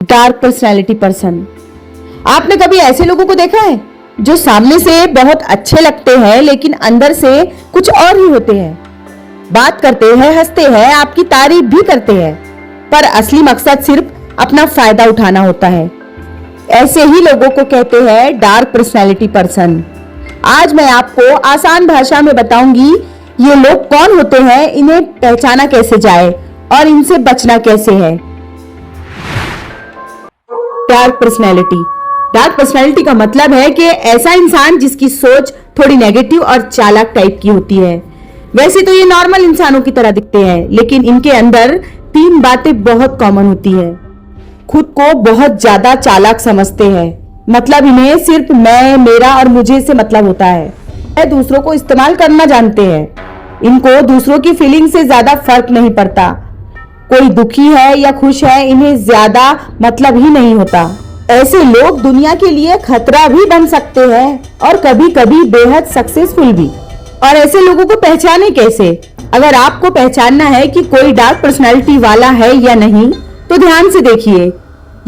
Dark personality person. आपने कभी ऐसे लोगों को देखा है जो सामने से बहुत अच्छे लगते हैं लेकिन अंदर से कुछ और ही होते हैं। बात करते हैं, हंसते हैं, आपकी तारीफ भी करते हैं, पर असली मकसद सिर्फ अपना फायदा उठाना होता है। ऐसे ही लोगों को कहते हैं डार्क पर्सनैलिटी पर्सन। आज मैं आपको आसान भाषा में बताऊंगी ये लोग कौन होते हैं, इन्हें पहचाना कैसे जाए और इनसे बचना कैसे है। Dark personality. डार्क पर्सनैलिटी का मतलब है कि ऐसा इंसान जिसकी सोच थोड़ी नेगेटिव और चालाक टाइप की होती है। वैसे तो ये नॉर्मल इंसानों की तरह दिखते हैं, लेकिन इनके अंदर 3 बातें बहुत कॉमन होती है। खुद को बहुत ज्यादा चालाक समझते हैं, मतलब इन्हें सिर्फ मैं, मेरा और मुझे से मतलब होता है। दूसरों को इस्तेमाल करना जानते हैं। इनको दूसरों की फीलिंग से ज्यादा फर्क नहीं पड़ता। कोई दुखी है या खुश है, इन्हें ज्यादा मतलब ही नहीं होता। ऐसे लोग दुनिया के लिए खतरा भी बन सकते हैं और कभी कभी बेहद सक्सेसफुल भी। और ऐसे लोगों को पहचाने कैसे? अगर आपको पहचानना है कि कोई डार्क पर्सनैलिटी वाला है या नहीं, तो ध्यान से देखिए।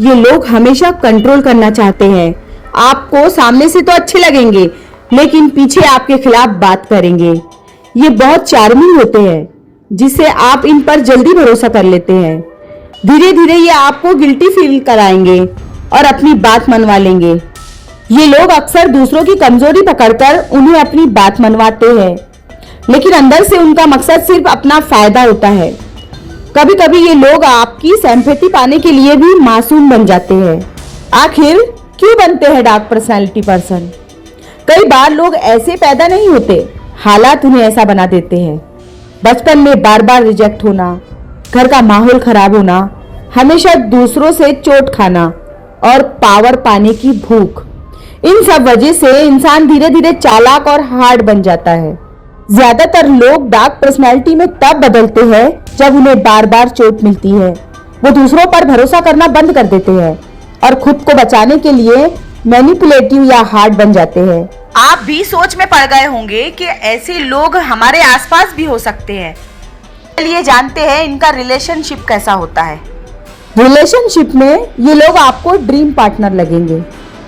ये लोग हमेशा कंट्रोल करना चाहते हैं। आपको सामने से तो अच्छे लगेंगे, लेकिन पीछे आपके खिलाफ बात करेंगे। ये बहुत चार्मिंग होते हैं, जिससे आप इन पर जल्दी भरोसा कर लेते हैं। धीरे धीरे ये आपको गिल्टी फील कराएंगे और अपनी बात मनवा लेंगे। ये लोग अक्सर दूसरों की कमजोरी पकड़कर उन्हें अपनी बात मनवाते हैं, लेकिन अंदर से उनका मकसद सिर्फ अपना फायदा होता है। कभी कभी ये लोग आपकी सिंपैथी पाने के लिए भी मासूम बन जाते हैं। आखिर क्यों बनते हैं डार्क पर्सनैलिटी पर्सन? कई बार लोग ऐसे पैदा नहीं होते, हालात उन्हें ऐसा बना देते हैं। बचपन में बार बार रिजेक्ट होना, घर का माहौल खराब होना, हमेशा दूसरों से चोट खाना और पावर पाने की भूख, इन सब वजह से इंसान धीरे धीरे चालाक और हार्ड बन जाता है। ज्यादातर लोग डार्क पर्सनैलिटी में तब बदलते हैं जब उन्हें बार बार चोट मिलती है। वो दूसरों पर भरोसा करना बंद कर देते हैं और खुद को बचाने के लिए मैनिपुलेटिव या हार्ड बन जाते हैं। आप भी सोच में पड़ गए होंगे कि ऐसे लोग हमारे आसपास भी हो सकते हैं। चलिए जानते हैं इनका रिलेशनशिप कैसा होता है। रिलेशनशिप में ये लोग आपको ड्रीम पार्टनर लगेंगे।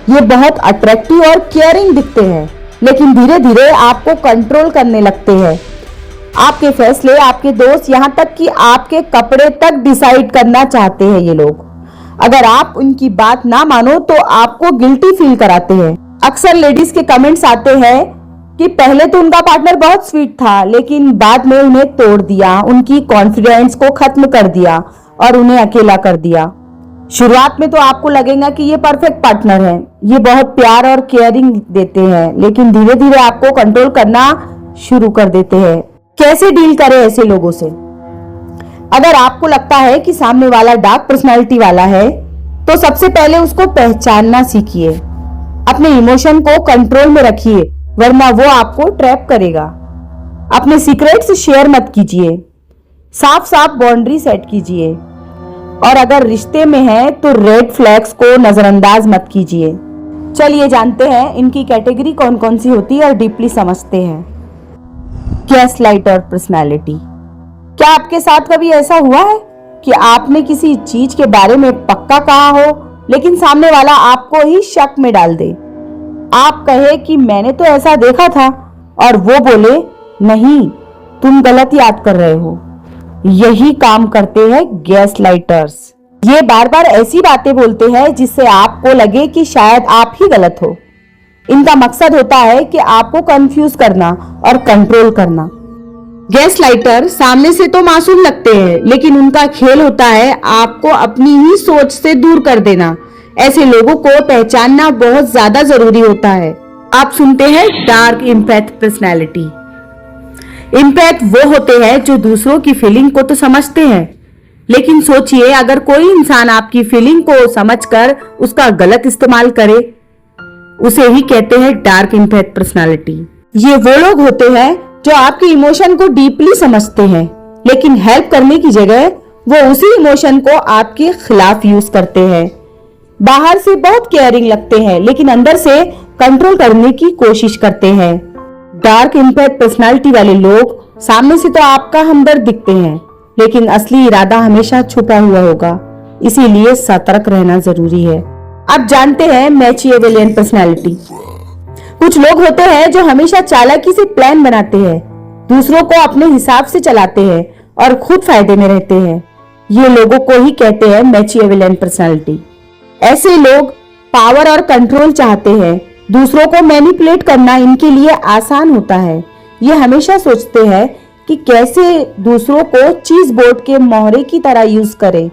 ये बहुत अट्रैक्टिव और केयरिंग दिखते हैं, लेकिन धीरे धीरे आपको कंट्रोल करने लगते हैं। आपके फैसले, आपके दोस्त, यहाँ तक कि आपके कपड़े तक डिसाइड करना चाहते हैं ये लोग। अगर आप उनकी बात ना मानो तो आपको गिल्टी फील कराते हैं। अक्सर लेडीज के कमेंट्स आते हैं कि पहले तो उनका पार्टनर बहुत स्वीट था, लेकिन बाद में उन्हें तोड़ दिया, उनकी कॉन्फिडेंस को खत्म कर दिया और उन्हें अकेला कर दिया। शुरुआत में तो आपको लगेगा कि ये परफेक्ट पार्टनर है, ये बहुत प्यार और केयरिंग देते हैं, लेकिन धीरे धीरे आपको कंट्रोल करना शुरू कर देते हैं। कैसे डील करें ऐसे लोगों से? अगर आपको लगता है कि सामने वाला डार्क पर्सनैलिटी वाला है, तो सबसे पहले उसको पहचानना सीखिए। अपने इमोशन को कंट्रोल में रखिए, वरना वो आपको ट्रैप करेगा। अपने सीक्रेट्स शेयर मत कीजिए। साफ साफ बाउंड्री सेट कीजिए। और अगर रिश्ते में है तो रेड फ्लैग्स को नजरअंदाज मत कीजिए। चलिए जानते हैं इनकी कैटेगरी कौन कौन सी होती है और डीपली समझते हैं। Gaslighter personality. क्या आपके साथ कभी ऐसा हुआ है कि आपने किसी चीज के बारे में पक्का कहा हो, लेकिन सामने वाला आपको ही शक में डाल दे? आप कहे कि मैंने तो ऐसा देखा था, और वो बोले नहीं, तुम गलत याद कर रहे हो। यही काम करते हैं गैसलाइटर्स। ये बार बार ऐसी बातें बोलते हैं जिससे आपको लगे कि शायद आप ही गलत हो। इनका मकसद होता है कि आपको कंफ्यूज करना और कंट्रोल करना। गैसलाइटर सामने से तो मासूम लगते हैं, लेकिन उनका खेल होता है आपको अपनी ही सोच से दूर कर देना। ऐसे लोगों को पहचानना बहुत ज्यादा जरूरी होता है। आप सुनते हैं डार्क एम्पैथ पर्सनैलिटी। एम्पैथ वो होते हैं जो दूसरों की फीलिंग को तो समझते हैं, लेकिन सोचिए अगर कोई इंसान आपकी फीलिंग को समझकर उसका गलत इस्तेमाल करे, उसे ही कहते हैं डार्क एम्पैथ पर्सनैलिटी। ये वो लोग होते हैं जो आपके इमोशन को डीपली समझते हैं, लेकिन हेल्प करने की जगह वो उसी इमोशन को आपके खिलाफ यूज करते हैं। बाहर से बहुत केयरिंग लगते हैं, लेकिन अंदर से कंट्रोल करने की कोशिश करते हैं। डार्क एम्पैथ पर्सनालिटी वाले लोग सामने से तो आपका हमदर्द दिखते हैं, लेकिन असली इरादा हमेशा छुपा हुआ होगा। इसीलिए सतर्क रहना जरूरी है। अब जानते हैं मैचिएवेलियन पर्सनैलिटी। कुछ लोग होते हैं जो हमेशा चालाकी से प्लान बनाते हैं, दूसरों को अपने हिसाब से चलाते हैं और खुद फायदे में रहते हैं। ये लोगों को ही कहते हैं मैचिएवेलियन पर्सनैलिटी। ऐसे लोग पावर और कंट्रोल चाहते हैं। दूसरों को मैनिपुलेट करना इनके लिए आसान होता है। ये हमेशा सोचते हैं कि कैसे दूसरों को चीज बोर्ड के मोहरे की तरह यूज करें।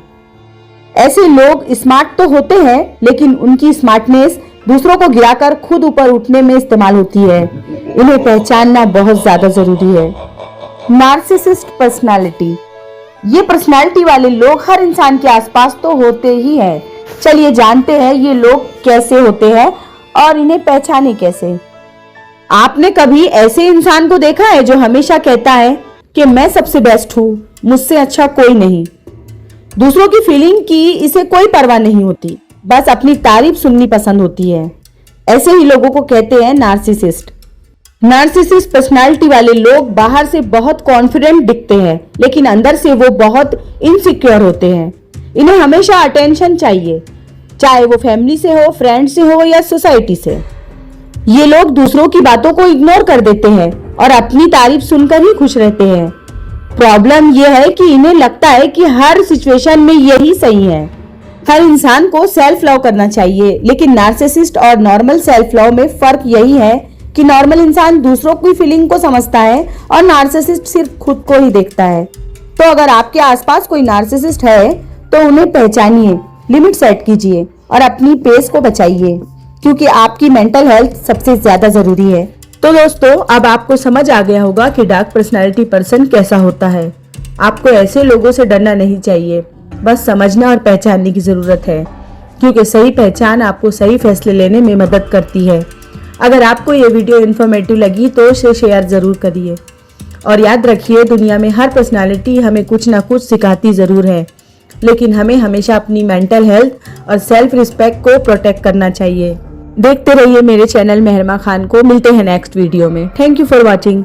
ऐसे लोग स्मार्ट तो होते हैं, लेकिन उनकी स्मार्टनेस दूसरों को गिराकर खुद ऊपर उठने में इस्तेमाल होती है। इन्हें पहचानना बहुत ज्यादा जरूरी है। Narcissist personality. ये पर्सनालिटी वाले लोग हर इंसान के आसपास तो होते ही हैं। चलिए जानते हैं ये लोग कैसे होते हैं और इन्हें पहचाने कैसे। आपने कभी ऐसे इंसान को देखा है जो हमेशा कहता है कि मैं सबसे बेस्ट हूँ, मुझसे अच्छा कोई नहीं। दूसरों की फीलिंग की इसे कोई परवाह नहीं होती, बस अपनी तारीफ सुननी पसंद होती है। ऐसे ही लोगों को कहते हैं नार्सिसिस्ट। नार्सिसिस्ट पर्सनालिटी वाले लोग बाहर से बहुत कॉन्फिडेंट दिखते हैं, लेकिन अंदर से वो बहुत इनसिक्योर होते हैं। इन्हें हमेशा अटेंशन चाहिए, चाहे वो फैमिली से हो, फ्रेंड से हो या सोसाइटी से। ये लोग दूसरों की बातों को इग्नोर कर देते हैं और अपनी तारीफ सुनकर ही खुश रहते हैं। प्रॉब्लम यह है कि इन्हें लगता है कि हर सिचुएशन में यही सही है। हर इंसान को सेल्फ लव करना चाहिए, लेकिन नार्सिसिस्ट और नॉर्मल सेल्फ लव में फर्क यही है कि नॉर्मल इंसान दूसरों की फीलिंग को समझता है और नार्सिसिस्ट सिर्फ खुद को ही देखता है। तो अगर आपके आसपास कोई नार्सिसिस्ट है तो उन्हें पहचानिए, लिमिट सेट कीजिए और अपनी पेस को बचाइए, क्योंकि आपकी मेंटल हेल्थ सबसे ज्यादा जरूरी है। तो दोस्तों, अब आपको समझ आ गया होगा कि डार्क पर्सनालिटी पर्सन कैसा होता है। आपको ऐसे लोगों से डरना नहीं चाहिए, बस समझना और पहचानने की जरूरत है, क्योंकि सही पहचान आपको सही फैसले लेने में मदद करती है। अगर आपको ये वीडियो इन्फॉर्मेटिव लगी तो इसे शेयर जरूर करिए और याद रखिए, दुनिया में हर पर्सनालिटी हमें कुछ ना कुछ सिखाती जरूर है, लेकिन हमें हमेशा अपनी मेंटल हेल्थ और सेल्फ रिस्पेक्ट को प्रोटेक्ट करना चाहिए। देखते रहिए मेरे चैनल मेहरमा खान को। मिलते हैं नेक्स्ट वीडियो में। Thank you for watching.